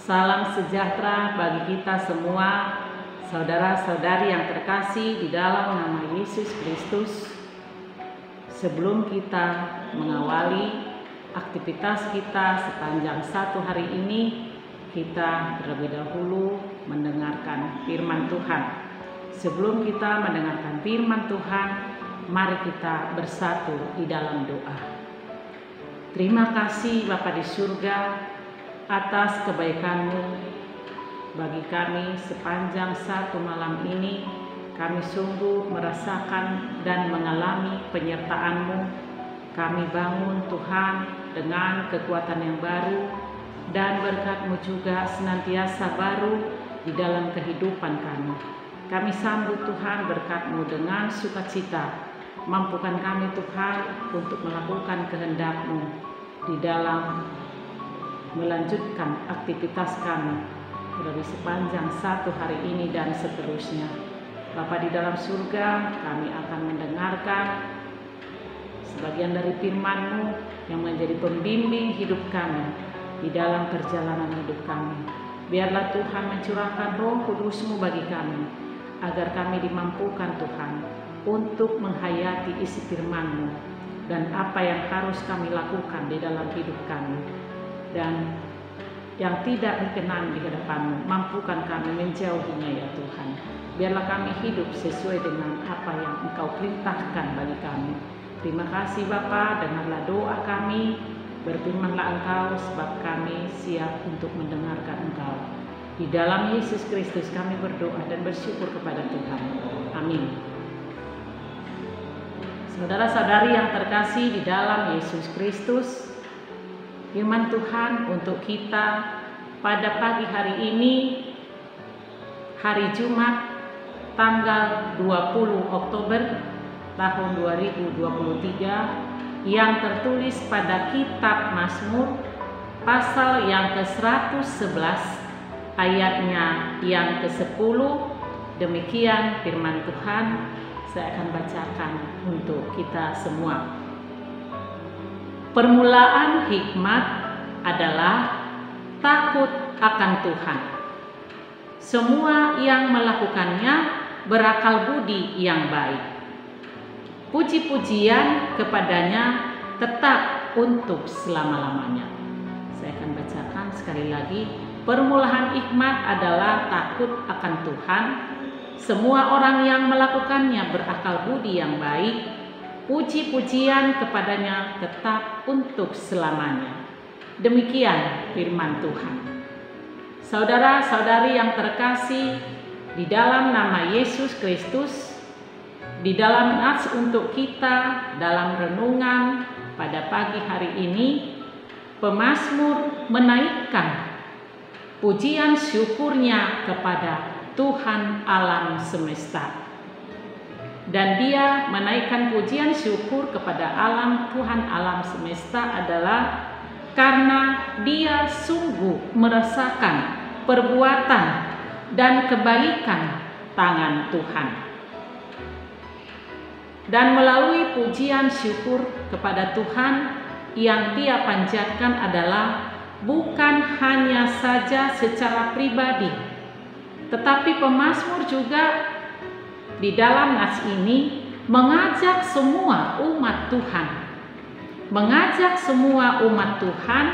Salam sejahtera bagi kita semua, saudara-saudari yang terkasih di dalam nama Yesus Kristus. Sebelum kita mengawali aktivitas kita sepanjang satu hari ini, kita terlebih dahulu mendengarkan firman Tuhan. Sebelum kita mendengarkan firman Tuhan, mari kita bersatu di dalam doa. Terima kasih Bapa di surga atas kebaikan-Mu bagi kami sepanjang satu malam ini. Kami sungguh merasakan dan mengalami penyertaan-Mu. Kami bangun Tuhan dengan kekuatan yang baru, dan berkat-Mu juga senantiasa baru di dalam kehidupan kami. Kami sambut Tuhan berkat-Mu dengan sukacita. Mampukan kami Tuhan untuk melakukan kehendak-Mu di dalam melanjutkan aktivitas kami dari sepanjang satu hari ini dan seterusnya. Bapa di dalam surga, kami akan mendengarkan sebagian dari firman-Mu yang menjadi pembimbing hidup kami di dalam perjalanan hidup kami. Biarlah Tuhan mencurahkan Roh Kudus-Mu bagi kami, agar kami dimampukan Tuhan untuk menghayati isi firman-Mu dan apa yang harus kami lakukan di dalam hidup kami. Dan yang tidak berkenan di hadapan-Mu, mampukan kami menjauhinya ya Tuhan. Biarlah kami hidup sesuai dengan apa yang Engkau perintahkan bagi kami. Terima kasih Bapa, dengarlah doa kami, berfirmanlah Engkau sebab kami siap untuk mendengarkan Engkau. Di dalam Yesus Kristus kami berdoa dan bersyukur kepada Tuhan. Amin. Saudara-saudari yang terkasih di dalam Yesus Kristus, firman Tuhan untuk kita pada pagi hari ini, hari Jumat, tanggal 20 Oktober tahun 2023, yang tertulis pada kitab Mazmur pasal yang ke-111 ayatnya yang ke-10. Demikian firman Tuhan, saya akan bacakan untuk kita semua. Permulaan hikmat adalah takut akan Tuhan. Semua yang melakukannya berakal budi yang baik. Puji-pujian kepadanya tetap untuk selama-lamanya. Saya akan bacakan sekali lagi. Permulaan hikmat adalah takut akan Tuhan. Semua orang yang melakukannya berakal budi yang baik. Puji-pujian kepadanya tetap untuk selamanya. Demikian firman Tuhan. Saudara-saudari yang terkasih, di dalam nama Yesus Kristus, di dalam nats untuk kita dalam renungan pada pagi hari ini, pemazmur menaikkan pujian syukurnya kepada Tuhan alam semesta. Dan dia menaikkan pujian syukur kepada Tuhan alam semesta adalah karena dia sungguh merasakan perbuatan dan kebaikan tangan Tuhan. Dan melalui pujian syukur kepada Tuhan yang dia panjatkan adalah bukan hanya saja secara pribadi, tetapi pemazmur juga di dalam nats ini mengajak semua umat Tuhan. Mengajak semua umat Tuhan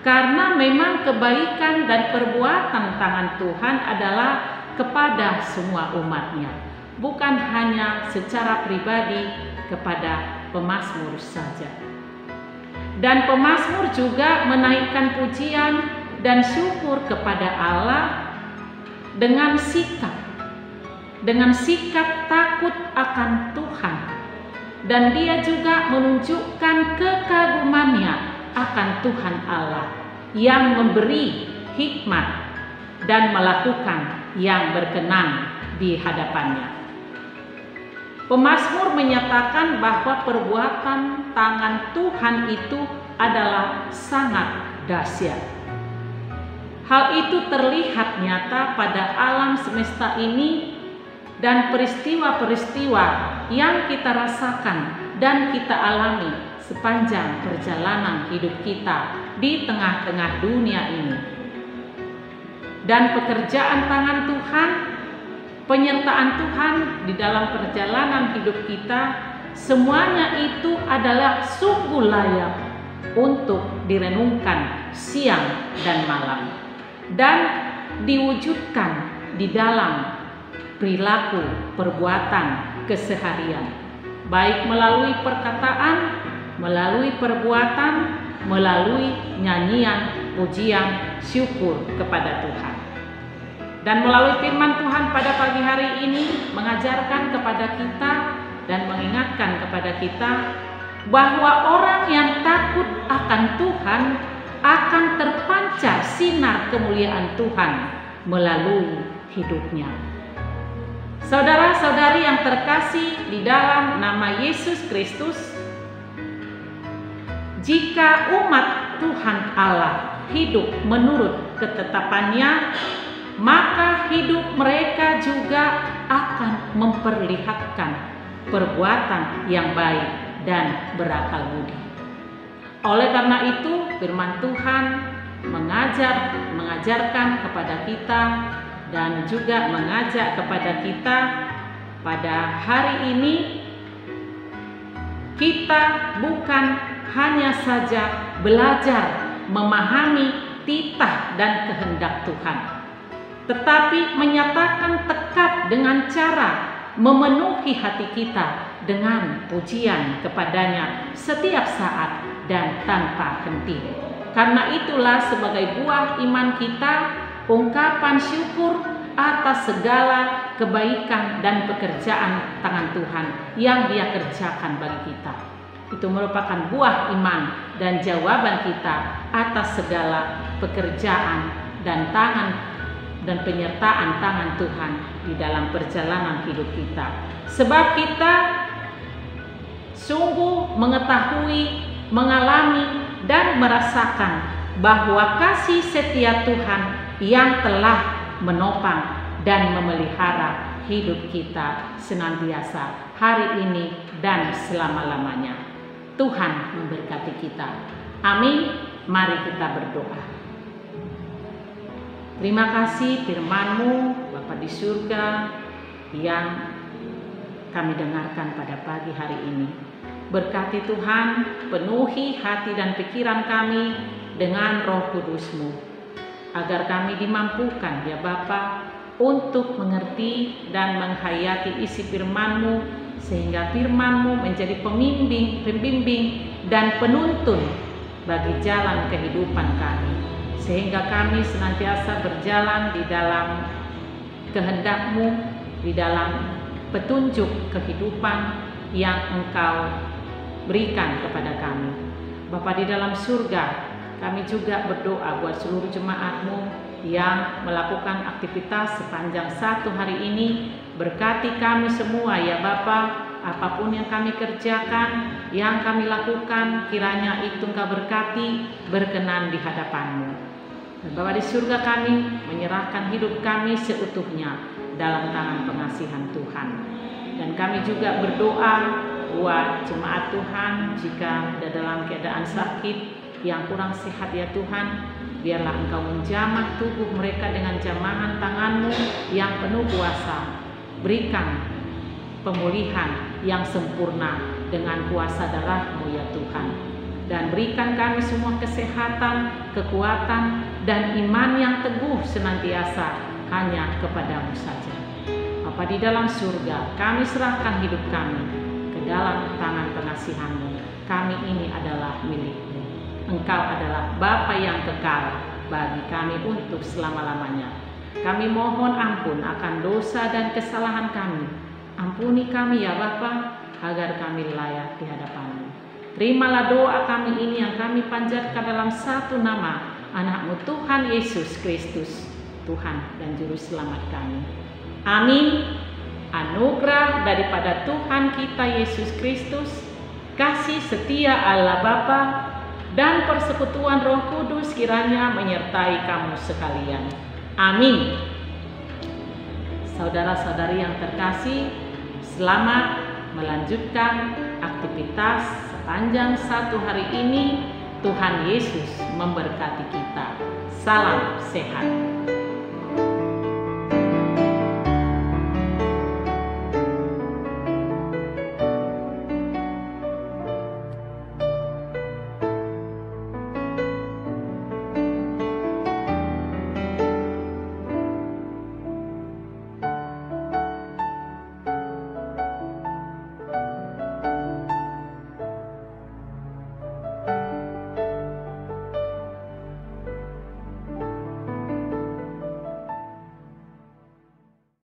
karena memang kebaikan dan perbuatan tangan Tuhan adalah kepada semua umatnya. Bukan hanya secara pribadi kepada pemazmur saja. Dan pemazmur juga menaikkan pujian dan syukur kepada Allah dengan sikap takut akan Tuhan, dan dia juga menunjukkan kekagumannya akan Tuhan Allah yang memberi hikmat dan melakukan yang berkenan di hadapannya. Pemazmur menyatakan bahwa perbuatan tangan Tuhan itu adalah sangat dahsyat. Hal itu terlihat nyata pada alam semesta ini dan peristiwa-peristiwa yang kita rasakan dan kita alami sepanjang perjalanan hidup kita di tengah-tengah dunia ini. dan pekerjaan tangan Tuhan, penyertaan Tuhan di dalam perjalanan hidup kita, semuanya itu adalah sungguh layak untuk direnungkan siang dan malam dan diwujudkan di dalam perilaku perbuatan keseharian, baik melalui perkataan, melalui perbuatan, melalui nyanyian, pujian, syukur kepada Tuhan. Dan melalui firman Tuhan pada pagi hari ini mengajarkan kepada kita dan mengingatkan kepada kita bahwa orang yang takut akan Tuhan akan terpancar sinar kemuliaan Tuhan melalui hidupnya. Saudara-saudari yang terkasih di dalam nama Yesus Kristus, jika umat Tuhan Allah hidup menurut ketetapannya, maka hidup mereka juga akan memperlihatkan perbuatan yang baik dan berakal budi. Oleh karena itu, firman Tuhan mengajarkan kepada kita dan juga mengajak kepada kita pada hari ini, kita bukan hanya saja belajar memahami titah dan kehendak Tuhan, tetapi menyatakan tekad dengan cara memenuhi hati kita dengan pujian kepadanya setiap saat dan tanpa henti. Karena itulah sebagai buah iman kita, ungkapan syukur atas segala kebaikan dan pekerjaan tangan Tuhan yang Dia kerjakan bagi kita. Itu merupakan buah iman dan jawaban kita atas segala pekerjaan dan penyertaan tangan Tuhan di dalam perjalanan hidup kita. Sebab kita sungguh mengetahui, mengalami dan merasakan bahwa kasih setia Tuhan yang telah menopang dan memelihara hidup kita senantiasa hari ini dan selama-lamanya. Tuhan memberkati kita. Amin. Mari kita berdoa. Terima kasih firman-Mu, Bapa di surga, yang kami dengarkan pada pagi hari ini. Berkati Tuhan, penuhi hati dan pikiran kami dengan Roh Kudus-Mu, agar kami dimampukan ya Bapa untuk mengerti dan menghayati isi firman-Mu, sehingga firman-Mu menjadi pembimbing dan penuntun bagi jalan kehidupan kami, sehingga kami senantiasa berjalan di dalam kehendak-Mu, di dalam petunjuk kehidupan yang Engkau berikan kepada kami. Bapa di dalam surga, kami juga berdoa buat seluruh jemaat-Mu yang melakukan aktivitas sepanjang satu hari ini. Berkati kami semua ya Bapa, apapun yang kami kerjakan, yang kami lakukan, kiranya itu Engkau berkati, berkenan di hadapan-Mu. Dan Bapa di surga, kami menyerahkan hidup kami seutuhnya dalam tangan pengasihan Tuhan. Dan kami juga berdoa buat jemaat Tuhan, jika ada dalam keadaan sakit yang kurang sehat ya Tuhan, biarlah Engkau menjamah tubuh mereka dengan jamahan tangan-Mu yang penuh kuasa. Berikan pemulihan yang sempurna dengan kuasa darah-Mu ya Tuhan. Dan berikan kami semua kesehatan, kekuatan, dan iman yang teguh senantiasa hanya kepada-Mu saja. Bapa di dalam surga, kami serahkan hidup kami ke dalam tangan pengasihan-Mu. Kami ini adalah milik-Mu. Engkau adalah Bapa yang kekal bagi kami untuk selama-lamanya. Kami mohon ampun akan dosa dan kesalahan kami. Ampuni kami ya Bapa, agar kami layak di hadapan-Mu. Terimalah doa kami ini yang kami panjatkan dalam satu nama anak-Mu Tuhan Yesus Kristus, Tuhan dan Juru Selamat kami. Amin. Anugerah daripada Tuhan kita Yesus Kristus, kasih setia Allah Bapa, dan persekutuan Roh Kudus kiranya menyertai kamu sekalian. Amin. Saudara-saudari yang terkasih, selamat melanjutkan aktivitas sepanjang satu hari ini. Tuhan Yesus memberkati kita. Salam sehat.